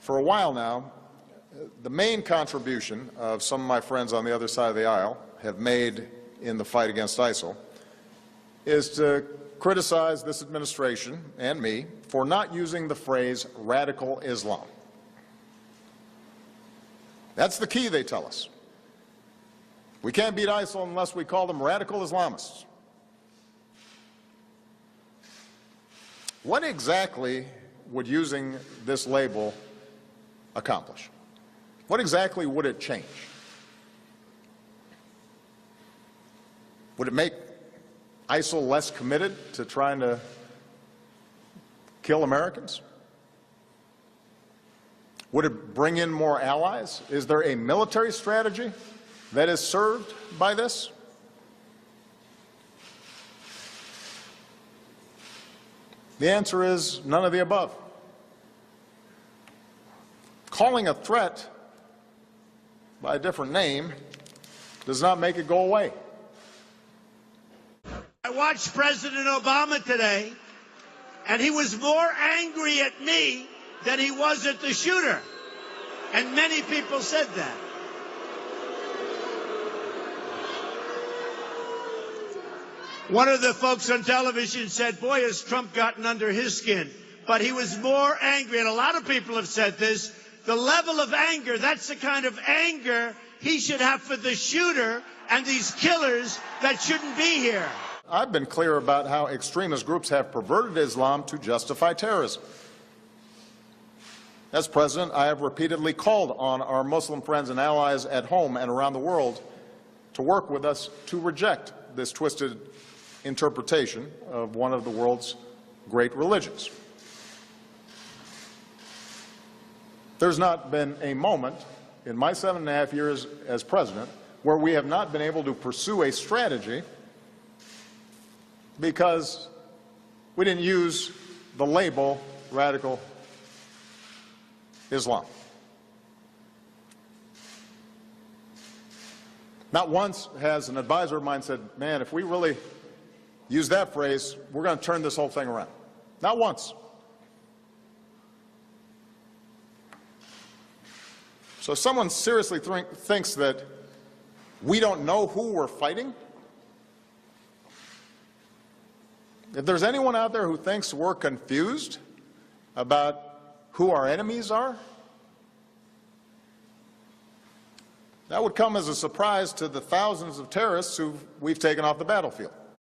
For a while now, the main contribution of some of my friends on the other side of the aisle have made in the fight against ISIL is to criticize this administration and me for not using the phrase radical Islam. That's the key, they tell us. We can't beat ISIL unless we call them radical Islamists. What exactly would using this label accomplish? What exactly would it change? Would it make ISIL less committed to trying to kill Americans? Would it bring in more allies? Is there a military strategy that is served by this? The answer is none of the above. Calling a threat by a different name does not make it go away. I watched President Obama today, and he was more angry at me than he was at the shooter. And many people said that. One of the folks on television said, boy, has Trump gotten under his skin. But he was more angry, and a lot of people have said this, the level of anger, that's the kind of anger he should have for the shooter and these killers that shouldn't be here. I've been clear about how extremist groups have perverted Islam to justify terrorism. As president, I have repeatedly called on our Muslim friends and allies at home and around the world to work with us to reject this twisted interpretation of one of the world's great religions. There's not been a moment in my 7.5 years as president where we have not been able to pursue a strategy because we didn't use the label radical Islam. Not once has an advisor of mine said, man, if we really use that phrase, we're going to turn this whole thing around. Not once. So if someone seriously thinks that we don't know who we're fighting, if there's anyone out there who thinks we're confused about who our enemies are, that would come as a surprise to the thousands of terrorists who we've taken off the battlefield.